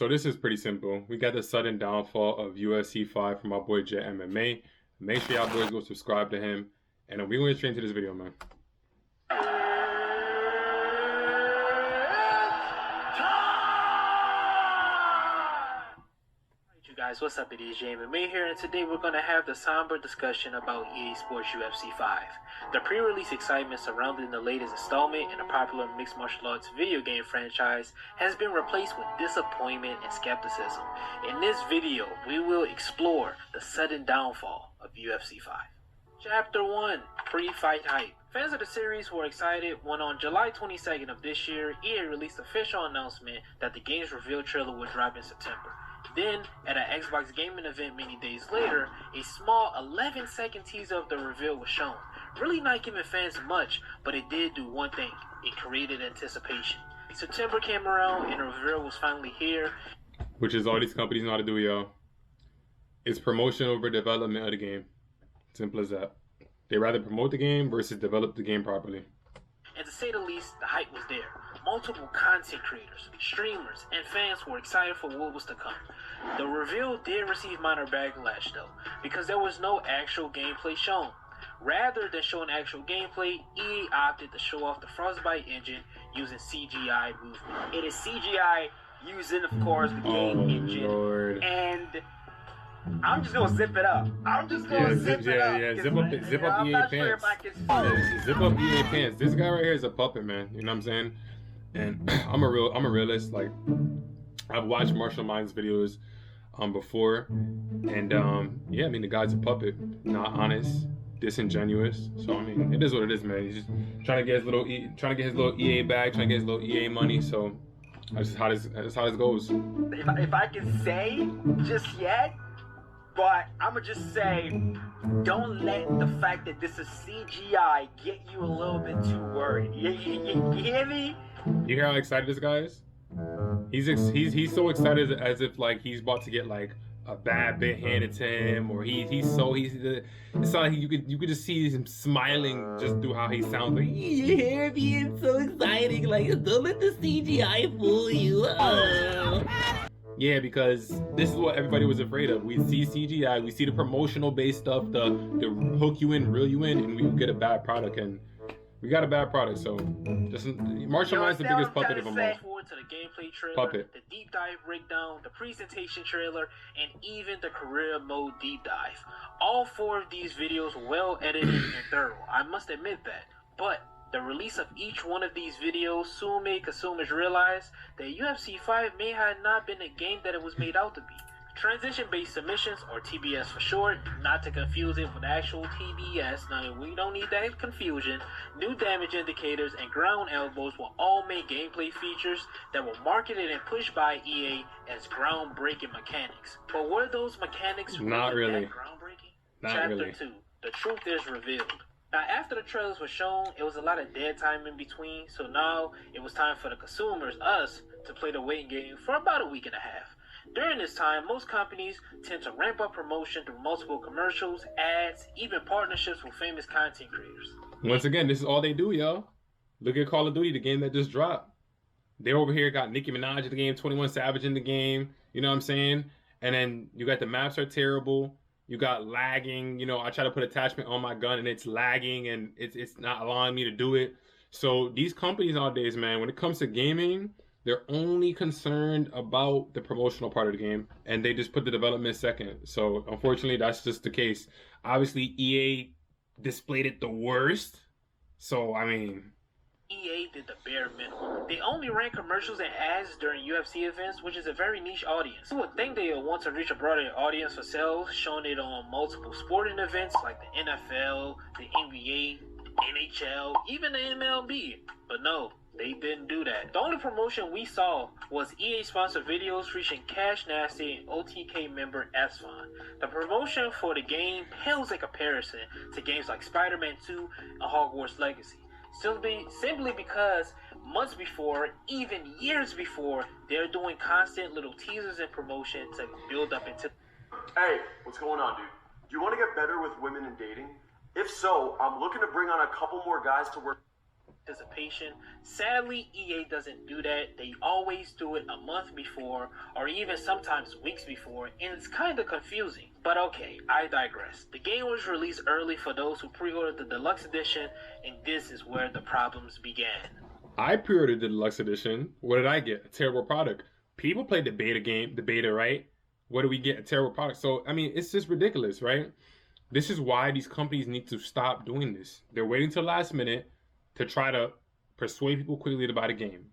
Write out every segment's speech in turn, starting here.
So this is pretty simple. We got the sudden downfall of UFC 5 from my boy Jet MMA. Make sure y'all boys go subscribe to him. And we're going straight into this video, man. Guys, what's up? It is MMA here, and today we're going to have the somber discussion about EA Sports UFC 5. The pre-release excitement surrounding the latest installment in the popular mixed martial arts video game franchise has been replaced with disappointment and skepticism. In this video, we will explore the sudden downfall of UFC 5. Chapter 1, Pre-Fight Hype. Fans of the series were excited when on July 22nd of this year, EA released the official announcement that the game's reveal trailer would drop in September. Then, at an Xbox gaming event many days later, a small 11-second teaser of the reveal was shown. Really not giving fans much, but it did do one thing. It created anticipation. September came around and the reveal was finally here. Which is all these companies know how to do, y'all. It's promotion over development of the game. Simple as that. They rather promote the game versus develop the game properly. And to say the least, the hype was there. Multiple content creators, streamers, and fans were excited for what was to come. The reveal did receive minor backlash though, because there was no actual gameplay shown. Rather than showing actual gameplay, EA opted to show off the Frostbite engine using CGI movement. It is CGI using, of course, the game engine. Lord. And I'm just gonna zip it up. I'm just gonna zip it up. Zip up EA pants. Zip up EA pants. This guy right here is a puppet, man. You know what I'm saying? And I'm a realist. Like, I've watched Martial Minds videos before, and yeah, I mean the guy's a puppet, not honest, disingenuous. So I mean, it is what it is, man. He's just trying to get his little EA bag, trying to get his little EA money. So that's how this goes. If I can say just yet. But I'ma just say, don't let the fact that this is CGI get you a little bit too worried. You hear me? You hear how excited this guy is? He's so excited as if like he's about to get like a bad bit handed to him, or it's not like you could just see him smiling just through how he sounds. Like, you hear me? It's so exciting. Like, don't let the CGI fool you. Yeah, because this is what everybody was afraid of. We see CGI, we see the promotional based stuff, the hook you in, reel you in, and we get a bad product, and we got a bad product. So, just Martial Mind's the biggest puppet of them all. Forward to the gameplay trailer, puppet. The deep dive breakdown, the presentation trailer, and even the career mode deep dive. All four of these videos were well edited and thorough. I must admit that, but the release of each one of these videos soon made consumers realize that UFC 5 may have not been the game that it was made out to be. Transition-based submissions, or TBS for short, not to confuse it with actual TBS, now we don't need that confusion, new damage indicators, and ground elbows were all main gameplay features that were marketed and pushed by EA as groundbreaking mechanics. But were those mechanics not really that groundbreaking? Not Chapter really. 2, the truth is revealed. Now, after the trailers were shown, it was a lot of dead time in between, so now it was time for the consumers, us, to play the waiting game for about a week and a half. During this time, most companies tend to ramp up promotion through multiple commercials, ads, even partnerships with famous content creators. Once again, this is all they do, y'all. Look at Call of Duty, the game that just dropped. They over here got Nicki Minaj in the game, 21 Savage in the game, you know what I'm saying? And then you got the maps are terrible. You got lagging, you know, I try to put attachment on my gun and it's lagging and it's not allowing me to do it. So these companies nowadays, man, when it comes to gaming, they're only concerned about the promotional part of the game and they just put the development second. So unfortunately, that's just the case. Obviously, EA displayed it the worst. So, I mean, EA did the bare minimum. They only ran commercials and ads during UFC events, which is a very niche audience. You would think they would want to reach a broader audience for sales, showing it on multiple sporting events like the NFL, the NBA, NHL, even the MLB. But no, they didn't do that. The only promotion we saw was EA-sponsored videos featuring Cash Nasty and OTK member Esfon. The promotion for the game pales in comparison to games like Spider-Man 2 and Hogwarts Legacy. Simply because months before, even years before, they're doing constant little teasers and promotion to build up into... Hey, what's going on, dude? Do you want to get better with women and dating? If so, I'm looking to bring on a couple more guys to work... anticipation. Sadly, EA doesn't do that. They always do it a month before, or even sometimes weeks before, and it's kind of confusing. But okay, I digress. The game was released early for those who pre-ordered the deluxe edition, and this is where the problems began. I pre-ordered the deluxe edition. What did I get? A terrible product. People played the beta, right? What do we get? A terrible product. So, I mean, it's just ridiculous, right? This is why these companies need to stop doing this. They're waiting till last minute to try to persuade people quickly to buy the game.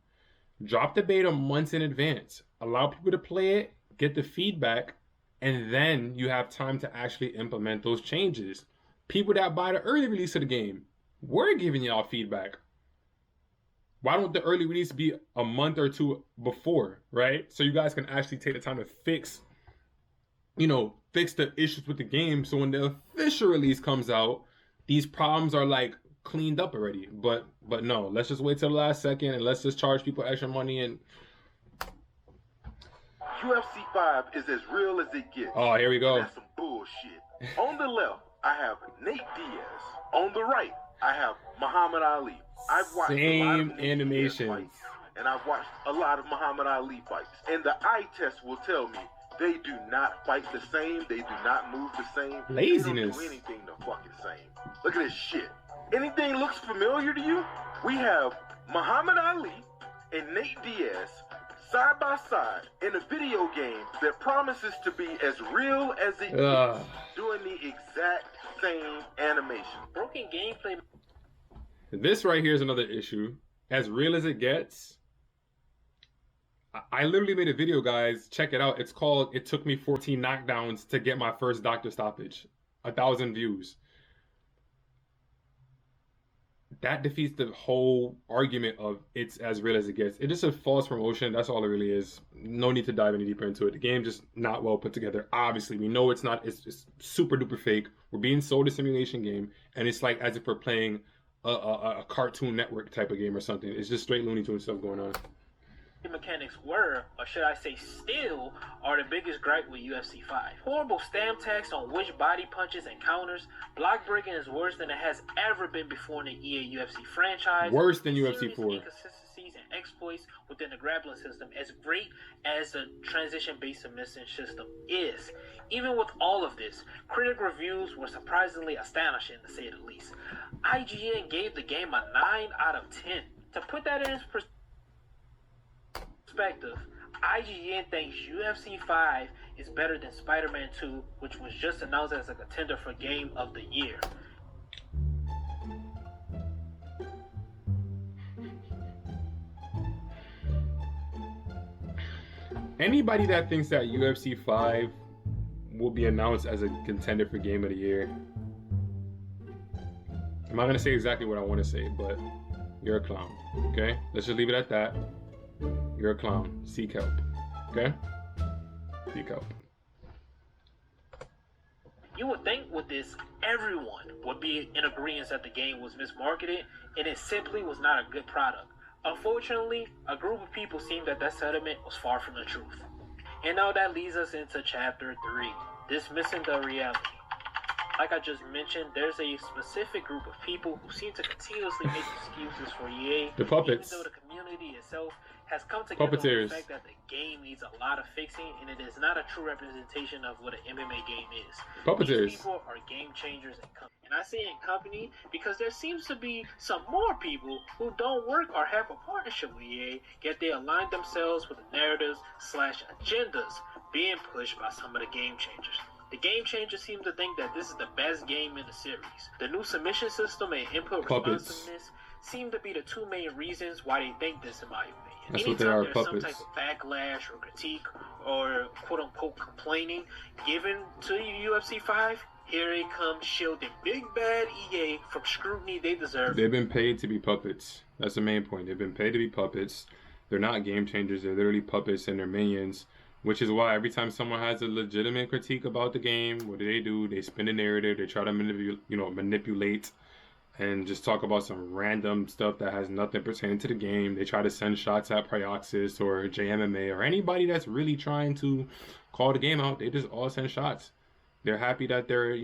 Drop the beta months in advance. Allow people to play it, get the feedback, and then you have time to actually implement those changes. People that buy the early release of the game, we're giving y'all feedback. Why don't the early release be a month or two before, right? So you guys can actually take the time to fix the issues with the game. So when the official release comes out, these problems are like cleaned up already. But no, let's just wait till the last second and let's just charge people extra money and UFC 5 is as real as it gets. oh, here we go. That's some bullshit. On the left, I have Nate Diaz. On the right, I have Muhammad Ali. I've watched a lot of Nate animations. Diaz fights, and I've watched a lot of Muhammad Ali fights. And the eye test will tell me they do not fight the same. They do not move the same. Laziness. They don't do anything the fucking same. Look at this shit. Anything looks familiar to you? We have Muhammad Ali and Nate Diaz side by side in a video game that promises to be as real as it gets, doing the exact same animation. Broken gameplay. This right here is another issue. As real as it gets, I literally made a video, guys. Check it out. It's called "It Took Me 14 Knockdowns to Get My First Doctor Stoppage." 1,000 views. That defeats the whole argument of it's as real as it gets. It's just a false promotion. That's all it really is. No need to dive any deeper into it. The game just not well put together. Obviously, we know it's not. It's super duper fake. We're being sold a simulation game, and it's like as if we're playing a Cartoon Network type of game or something. It's just straight Looney Tunes stuff going on. Mechanics were, or should I say still, are the biggest gripe with UFC 5. Horrible stamp text on which body punches and counters. Block breaking is worse than it has ever been before in the EA UFC franchise. Worse than UFC 4. Inconsistencies and exploits within the grappling system, as great as the transition-based submission system is. Even with all of this, critic reviews were surprisingly astonishing, to say the least. IGN gave the game a 9 out of 10. To put that in perspective, IGN thinks UFC 5 is better than Spider-Man 2, which was just announced as a contender for Game of the Year. Anybody that thinks that UFC 5 will be announced as a contender for Game of the Year, I'm not going to say exactly what I want to say, but you're a clown, okay? Let's just leave it at that. You're a clown. Seek help, okay? Seek help. You would think with this, everyone would be in agreement that the game was mismarketed and it simply was not a good product. Unfortunately, a group of people seemed that sentiment was far from the truth. And now that leads us into Chapter 3, dismissing the reality. Like I just mentioned, there's a specific group of people who seem to continuously make excuses for EA. The puppets. Even though the community itself has come together on the fact that the game needs a lot of fixing and it is not a true representation of what an MMA game is. Puppeteers. These people are game changers in company. And I say in company because there seems to be some more people who don't work or have a partnership with EA, yet they align themselves with the narratives / agendas being pushed by some of the game changers. The game changers seem to think that this is the best game in the series. The new submission system and input responsiveness seem to be the two main reasons why they think this, in my opinion. That's what they are, there's puppets. some type of backlash or critique or quote-unquote complaining given to UFC 5, here they come shielding big bad EA from scrutiny they deserve. They've been paid to be puppets. That's the main point. They've been paid to be puppets. They're not game changers. They're literally puppets and they're minions. Which is why every time someone has a legitimate critique about the game, what do? They spin the narrative. They try to manipulate and just talk about some random stuff that has nothing pertaining to the game. They try to send shots at Prioxis or JMMA or anybody that's really trying to call the game out. They just all send shots. They're happy that they're,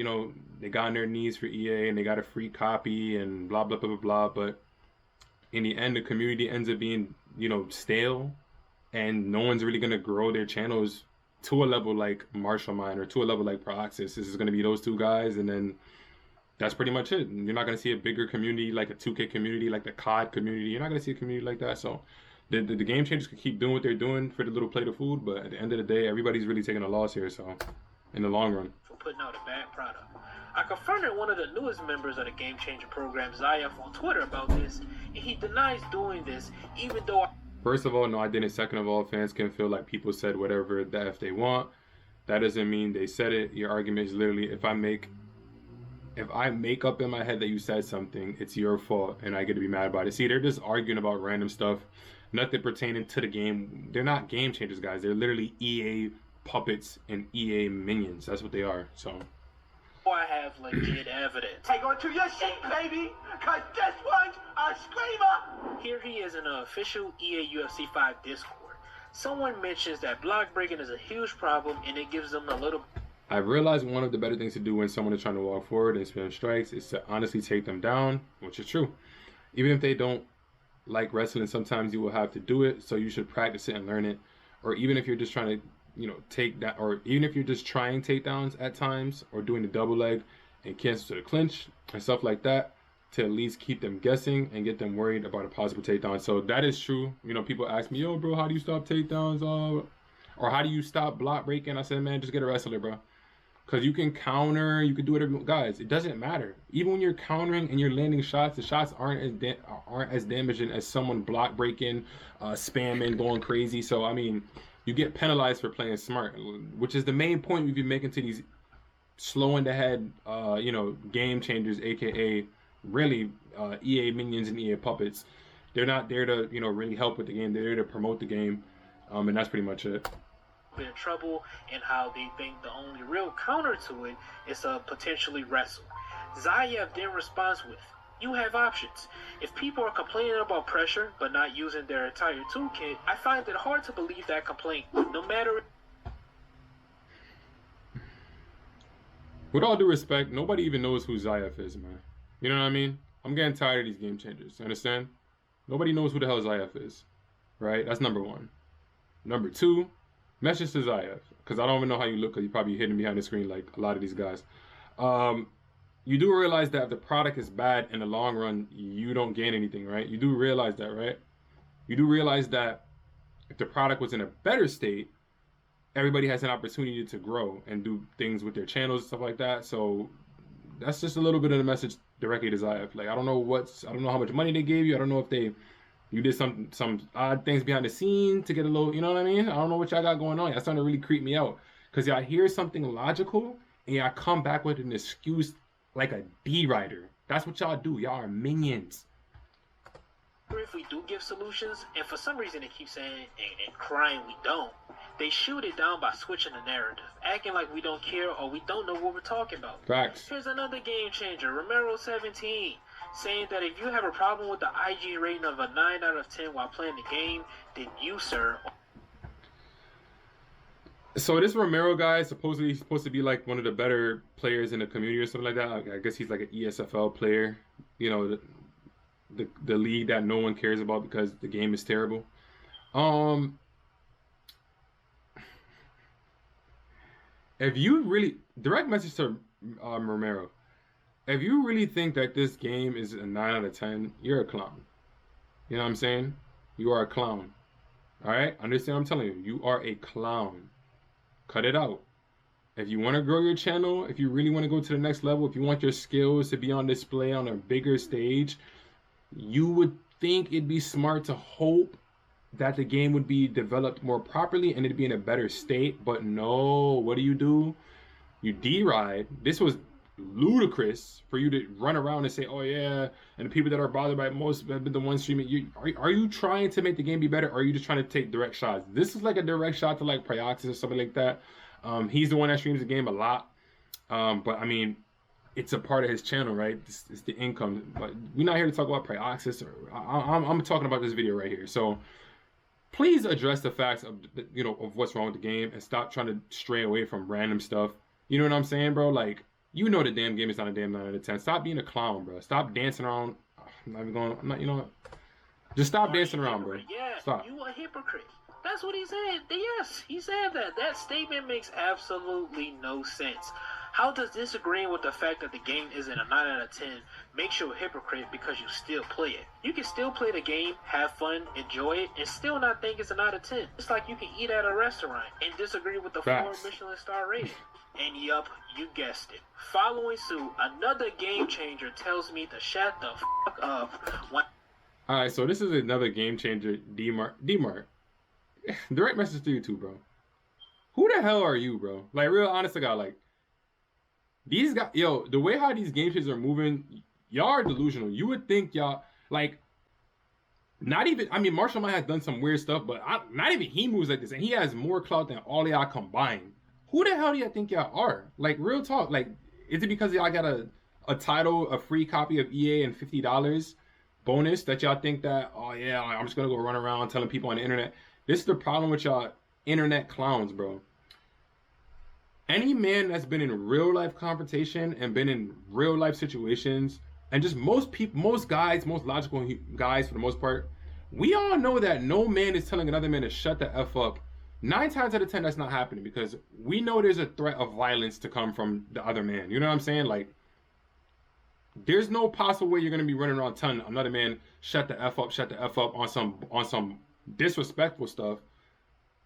they got on their knees for EA and they got a free copy and blah, blah, blah, blah, blah. But in the end, the community ends up being, you know, stale, and no one's really gonna grow their channels to a level like Marshall Mine or to a level like Proxys. This is gonna be those two guys, and then that's pretty much it. You're not gonna see a bigger community like a 2K community, like the COD community. You're not gonna see a community like that. So the game changers can keep doing what they're doing for the little plate of food, but at the end of the day, everybody's really taking a loss here. So in the long run, for putting out a bad product. I confronted one of the newest members of the Game Changer program, Zayef, on Twitter about this, and he denies doing this, even though first of all, no, I didn't. Second of all, fans can feel like people said whatever the F they want. That doesn't mean they said it. Your argument is literally, if I make up in my head that you said something, it's your fault, and I get to be mad about it. See, they're just arguing about random stuff, nothing pertaining to the game. They're not game changers, guys. They're literally EA puppets and EA minions. That's what they are. So I have legit evidence. Hang on to your seat, baby, cause this one's a screamer. Here he is in an official EA UFC 5 Discord. Someone mentions that block breaking is a huge problem, and it gives them a little. I've realized one of the better things to do when someone is trying to walk forward and spam strikes is to honestly take them down, which is true. Even if they don't like wrestling, sometimes you will have to do it, so you should practice it and learn it. Or even if you're just trying to, you know, take that, or even if you're just trying takedowns at times, or doing the double leg and cancel to the clinch and stuff like that, to at least keep them guessing and get them worried about a possible takedown. So that is true. You know, people ask me, yo, bro, how do you stop takedowns? Or how do you stop block breaking? I said, man, just get a wrestler, bro. Because you can counter, you can do whatever. Guys, it doesn't matter. Even when you're countering and you're landing shots, the shots aren't as damaging as someone block breaking, spamming, going crazy. So, I mean, you get penalized for playing smart, which is the main point we've been making to these slow in the head, you know, game changers, aka really EA minions and EA puppets. They're not there to, you know, really help with the game. They're there to promote the game, and that's pretty much it. In trouble, and how they think the only real counter to it is to potentially wrestle. Zayev then responds with, you have options. If people are complaining about pressure but not using their entire toolkit, I find it hard to believe that complaint, no matter. With all due respect, nobody even knows who Zayev is, man. You know what I mean? I'm getting tired of these game changers. Understand? Nobody knows who the hell Zayev is. Right? That's number one. Number two, message to Zayev, because I don't even know how you look, because you're probably hidden behind the screen like a lot of these guys. You do realize that if the product is bad in the long run, you don't gain anything, right? You do realize that, right? You do realize that if the product was in a better state, everybody has an opportunity to grow and do things with their channels and stuff like that. So that's just a little bit of the message directly to Zayev. Like, I don't know how much money they gave you. I don't know if you did some odd things behind the scene to get a little, you know what I mean? I don't know what y'all got going on. Y'all starting to really creep me out. Because y'all hear something logical and y'all come back with an excuse like a D-Rider. That's what y'all do. Y'all are minions. If we do give solutions, and for some reason they keep saying and crying we don't, they shoot it down by switching the narrative, acting like we don't care or we don't know what we're talking about. Facts. Here's another game changer, Romero17, saying that if you have a problem with the IG rating of a 9 out of 10 while playing the game, then you, sir. So this Romero guy is supposedly supposed to be like one of the better players in the community or something like that. I guess he's like an ESFL player, you know, the league that no one cares about because the game is terrible. If you really, direct message to Romero, if you really think that this game is a 9 out of 10, you're a clown. You know what I'm saying? You are a clown. All right? Understand what I'm telling you? You are a clown. Cut it out. If you want to grow your channel, if you really want to go to the next level, if you want your skills to be on display on a bigger stage, you would think it'd be smart to hope that the game would be developed more properly and it'd be in a better state. But no, what do? You D-ride. This was ludicrous for you to run around and say, oh yeah, and the people that are bothered by it most have been the ones streaming. Are you trying to make the game be better, or are you just trying to take direct shots? This is like a direct shot to like Prioxis or something like that. He's the one that streams the game a lot, but I mean, it's a part of his channel, right? It's the income. But we're not here to talk about Prioxis. I'm talking about this video right here. So please address the facts of of what's wrong with the game and stop trying to stray away from random stuff. You know what I'm saying, bro? Like, you know the damn game is not a damn 9 out of 10. Stop being a clown, bro. Stop dancing around. I'm not even going. I'm not. You know what? Just stop Are you dancing a around, bro. hypocrite? Yeah, Stop. you a hypocrite. That's what he said. Yes, he said that. That statement makes absolutely no sense. How does disagreeing with the fact that the game isn't a 9 out of 10 makes you a hypocrite because you still play it? You can still play the game, have fun, enjoy it, and still not think it's an out of 10. It's like you can eat at a restaurant and disagree with the Facts. 4 Michelin star rating. And yup, you guessed it. Following suit, another game changer tells me to shut the fuck up when... Alright, so this is another game changer, D-Mark. Direct message to you too, bro. Who the hell are you, bro? Like, real honest to God, like, these guys, yo, the way how these game changers are moving, y'all are delusional. You would think y'all, like, not even, I mean, Marshall might have done some weird stuff, but not even he moves like this, and he has more clout than all y'all combined. Who the hell do y'all think y'all are? Like, real talk, like, is it because y'all got a title, a free copy of EA and $50 bonus that y'all think that, oh yeah, I'm just gonna go run around telling people on the internet? This is the problem with y'all internet clowns, bro. Any man that's been in real life confrontation and been in real life situations, and just most people, most logical guys for the most part, we all know that no man is telling another man to shut the F up. 9 times out of 10, that's not happening because we know there's a threat of violence to come from the other man. You know what I'm saying? Like, there's no possible way you're gonna be running around telling another man shut the F up on some disrespectful stuff.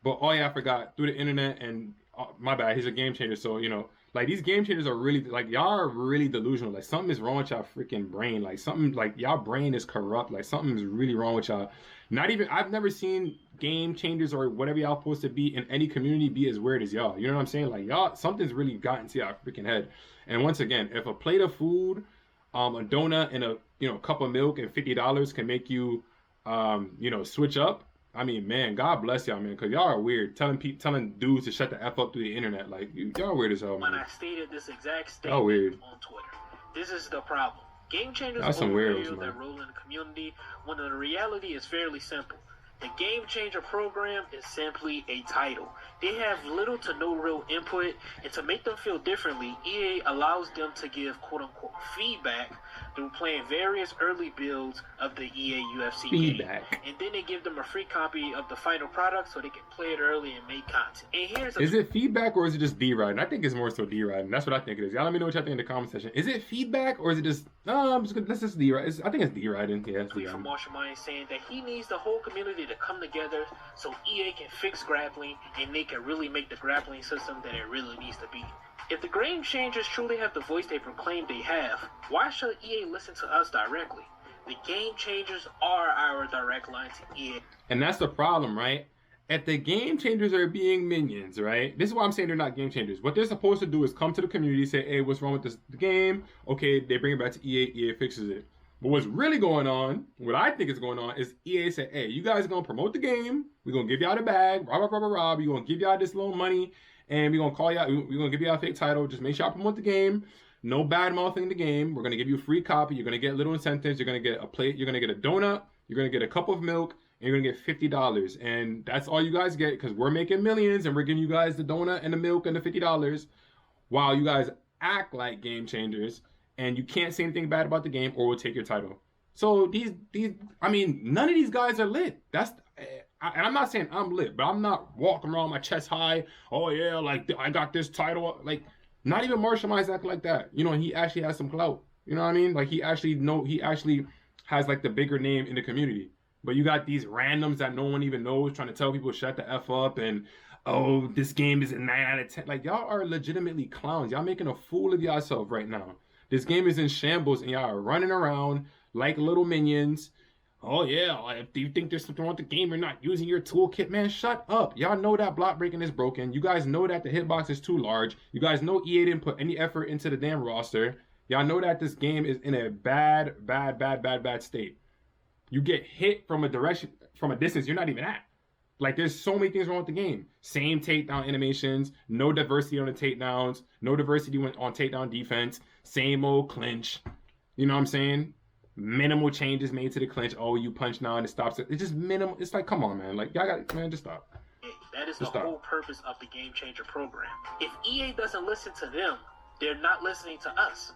But oh yeah, I forgot, through the internet, and my bad, he's a game changer. So, you know, like, these game changers are really, like, y'all are really delusional. Like, something is wrong with y'all freaking brain. Like, something, like, y'all brain is corrupt. Like, something is really wrong with y'all. Not even, I've never seen game changers or whatever y'all supposed to be in any community be as weird as y'all. You know what I'm saying? Like, y'all, something's really gotten to y'all freaking head. And once again, if a plate of food, a donut, and a, you know, cup of milk and $50 can make you, you know, switch up, I mean, man, God bless y'all, man, because y'all are weird. Telling dudes to shut the F up through the internet. Like, y'all weird as hell, man. When I stated this exact statement on Twitter, this is the problem. Game changers overvalue that role in the community when the reality is fairly simple. The Game Changer program is simply a title. They have little to no real input, and to make them feel differently, EA allows them to give quote-unquote feedback through playing various early builds of the EA UFC game. And then they give them a free copy of the final product so they can play it early and make content. And here's is it feedback or is it just D-riding? I think it's more so D-riding. That's what I think it is. Y'all let me know what y'all think in the comment section. Is it feedback or is it just, let's just D-riding. I think it's D-riding. Yeah, it's tweet from Marshall Mind saying that he needs the whole community to come together so EA can fix grappling and they can really make the grappling system that it really needs to be. If the Game Changers truly have the voice they proclaim they have, why should EA listen to us directly? The Game Changers are our direct line to EA. And that's the problem, right? If the Game Changers are being minions, right? This is why I'm saying they're not Game Changers. What they're supposed to do is come to the community, say, hey, what's wrong with the game? Okay, they bring it back to EA, EA fixes it. But what's really going on, what I think is going on, is EA say, hey, you guys are going to promote the game. We're going to give y'all the bag. Rob. We're going to give y'all this little money. And we're going to call y'all. We're going to give y'all a fake title. Just make sure y'all promote the game. No bad mouthing the game. We're going to give you a free copy. You're going to get little incentives. You're going to get a plate. You're going to get a donut. You're going to get a cup of milk. And you're going to get $50. And that's all you guys get because we're making millions. And we're giving you guys the donut and the milk and the $50 while you guys act like game changers. And you can't say anything bad about the game or we'll take your title. So these, I mean, none of these guys are lit. And I'm not saying I'm lit, but I'm not walking around my chest high. Oh yeah, like I got this title. Like, not even Marshall Mines act like that. You know, he actually has some clout. You know what I mean? Like he actually has like the bigger name in the community. But you got these randoms that no one even knows trying to tell people shut the F up and, oh, this game is a 9 out of 10. Like, y'all are legitimately clowns. Y'all making a fool of yourself right now. This game is in shambles and y'all are running around like little minions. Oh yeah, if you think there's something wrong with the game, you're not using your toolkit, man, shut up. Y'all know that block breaking is broken. You guys know that the hitbox is too large. You guys know EA didn't put any effort into the damn roster. Y'all know that this game is in a bad state. You get hit from a distance you're not even at. Like, there's so many things wrong with the game. Same takedown animations, no diversity on the takedowns, no diversity on takedown defense, same old clinch. You know what I'm saying? Minimal changes made to the clinch. Oh, you punch now and it stops. It's just minimal. It's like, come on, man. Like, y'all got, man, just stop. That is the whole purpose of the Game Changer program. If EA doesn't listen to them, they're not listening to us.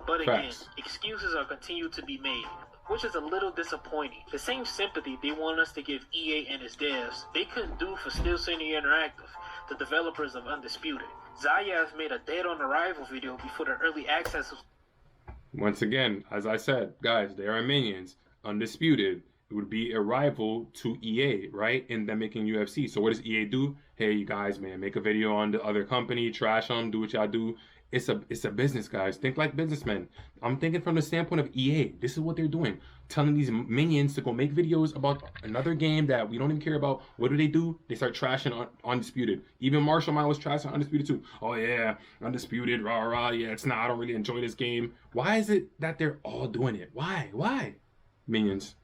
But again, excuses are continued to be made. which is a little disappointing. The same sympathy they want us to give EA and its devs, they couldn't do for Steel City Interactive, the developers of Undisputed. Zayas made a Dead on Arrival video before the early access was... Once again, as I said, guys, they are minions. Undisputed. It would be a rival to EA, right? And them making UFC. So what does EA do? Hey, you guys, man, make a video on the other company, trash them, do what y'all do. It's a business, guys. Think like businessmen. I'm thinking from the standpoint of EA. This is what they're doing. Telling these minions to go make videos about another game that we don't even care about. What do? They start trashing on Undisputed. Even Marshall Mine was trashing Undisputed too. Oh yeah, Undisputed, rah rah. Yeah, it's not. I don't really enjoy this game. Why is it that they're all doing it? Why? Minions.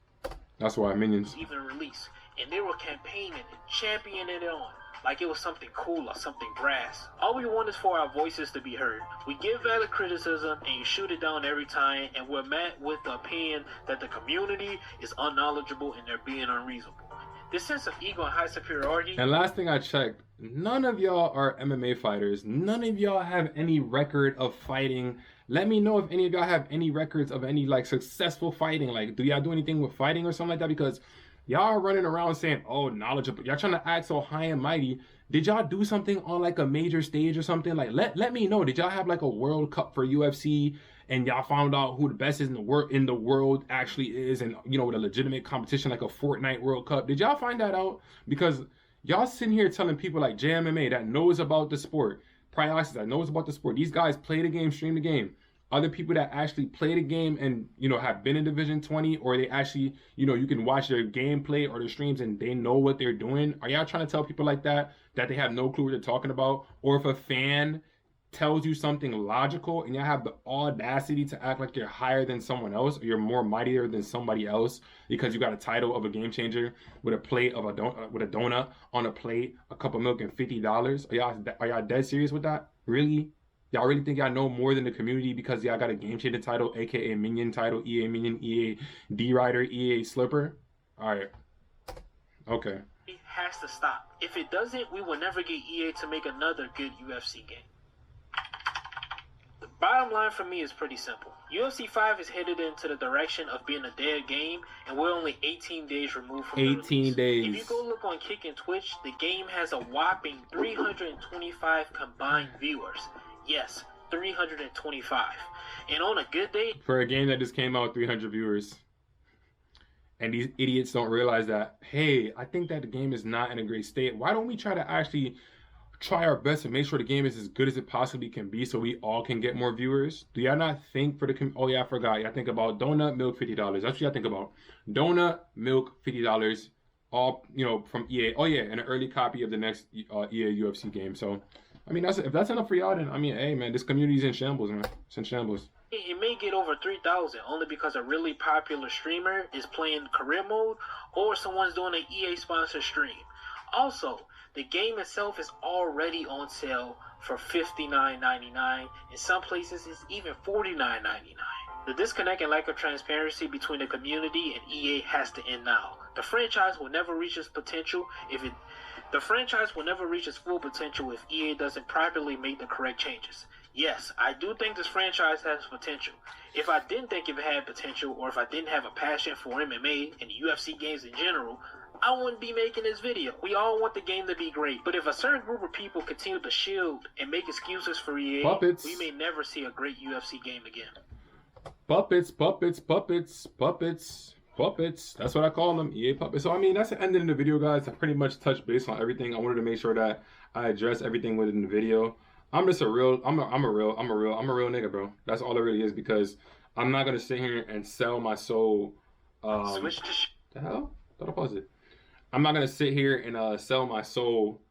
That's why, minions. Even released, and they were campaigning and championing it on like it was something cool or something brass. All we want is for our voices to be heard. We give valid criticism and you shoot it down every time, and we're met with the opinion that the community is unknowledgeable and they're being unreasonable. This sense of ego and high superiority. And last thing I checked, none of y'all are MMA fighters. None of y'all have any record of fighting. Let me know if any of y'all have any records of any like successful fighting. Like, do y'all do anything with fighting or something like that? Because y'all are running around saying, oh, knowledgeable. Y'all trying to act so high and mighty. Did y'all do something on like a major stage or something? Like, let me know. Did y'all have like a World Cup for UFC and y'all found out who the best is in the world actually is, and you know, with a legitimate competition like a Fortnite World Cup? Did y'all find that out? Because y'all sitting here telling people like JMMA that knows about the sport, Prioxis that knows about the sport. These guys play the game, stream the game. Other people that actually play the game and, you know, have been in Division 20, or they actually, you know, you can watch their gameplay or their streams and they know what they're doing. Are y'all trying to tell people like that they have no clue what they're talking about? Or if a fan tells you something logical and y'all have the audacity to act like you're higher than someone else, or you're more mightier than somebody else because you got a title of a game changer with a plate of a donut on a plate, a cup of milk, and $50. Are y'all dead serious with that? Really? Y'all really think y'all know more than the community because y'all got a game changer title, aka Minion title, EA Minion, EA D-Rider, EA Slipper? Alright. Okay. It has to stop. If it doesn't, we will never get EA to make another good UFC game. The bottom line for me is pretty simple. UFC 5 is headed into the direction of being a dead game, and we're only 18 days removed from the release. 18 days. If you go look on Kick and Twitch, the game has a whopping 325 combined viewers. Yes, 325. And on a good day, for a game that just came out, 300 viewers. And these idiots don't realize that, hey, I think that the game is not in a great state. Why don't we try to actually try our best to make sure the game is as good as it possibly can be so we all can get more viewers? Do y'all not think for the... Oh, yeah, I forgot. Y'all think about donut, milk, $50. That's what y'all think about. Donut, milk, $50. All, you know, from EA. Oh, yeah, and an early copy of the next EA UFC game. So... I mean, if that's enough for y'all, then, I mean, hey, man, this community's in shambles, man. It's in shambles. It may get over 3,000 only because a really popular streamer is playing career mode or someone's doing an EA-sponsored stream. Also, the game itself is already on sale for $59.99. In some places, it's even $49.99. The disconnect and lack of transparency between the community and EA has to end now. The franchise will never reach its potential The franchise will never reach its full potential if EA doesn't properly make the correct changes. Yes, I do think this franchise has potential. If I didn't think it had potential, or if I didn't have a passion for MMA and UFC games in general, I wouldn't be making this video. We all want the game to be great, but if a certain group of people continue to shield and make excuses for EA, puppets, we may never see a great UFC game again. Puppets. That's what I call them, EA puppets. So I mean, that's the end of the video, guys. I pretty much touched base on everything. I wanted to make sure that I address everything within the video. I'm just a real nigga, bro. That's all it really is, because I'm not gonna sit here and sell my soul. Switch to the hell? Thought I paused it. I'm not gonna sit here and sell my soul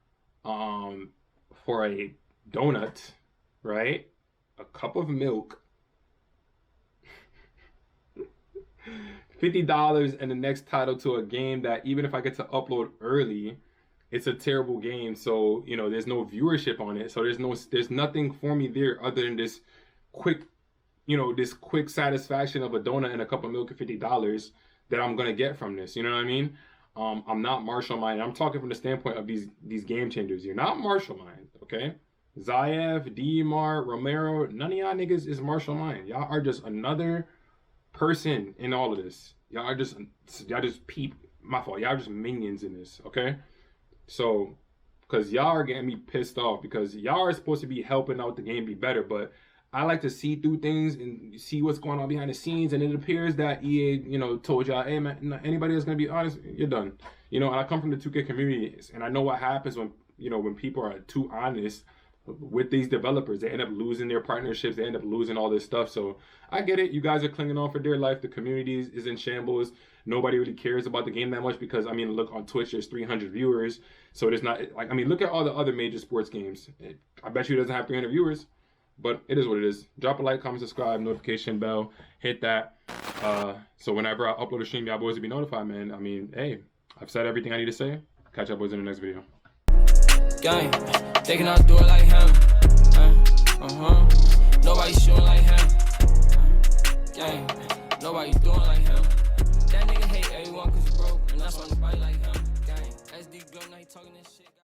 for a donut, right? A cup of milk. $50 and the next title to a game that, even if I get to upload early, it's a terrible game. So, you know, there's no viewership on it. So there's nothing for me there other than this quick satisfaction of a donut and a cup of milk at $50 that I'm gonna get from this. You know what I mean? I'm not Marshall Mind. I'm talking from the standpoint of these game changers. You're not Marshall Mind, okay? Zayev, Demar, Romero, none of y'all niggas is Marshall Mind. Y'all are just another person in all of this. Y'all just peep. My fault. Y'all just minions in this, okay? So, because y'all are getting me pissed off because y'all are supposed to be helping out the game be better, but I like to see through things and see what's going on behind the scenes, and it appears that EA, told y'all, hey man, anybody that's gonna be honest, you're done. And I come from the 2K community, and I know what happens when when people are too honest with these developers. They end up losing their partnerships. They end up losing all this stuff. So I get it. You guys are clinging on for dear life. The community is in shambles. Nobody really cares about the game that much because, look, on Twitch, there's 300 viewers. So there's not, look at all the other major sports games. I bet you it doesn't have 300 viewers, but it is what it is. Drop a like, comment, subscribe, notification bell, hit that. So whenever I upload a stream, y'all boys will be notified, man. Hey, I've said everything I need to say. Catch y'all boys in the next video. Gang, they cannot do it like him. Nobody shooting like him. Gang, nobody doing like him.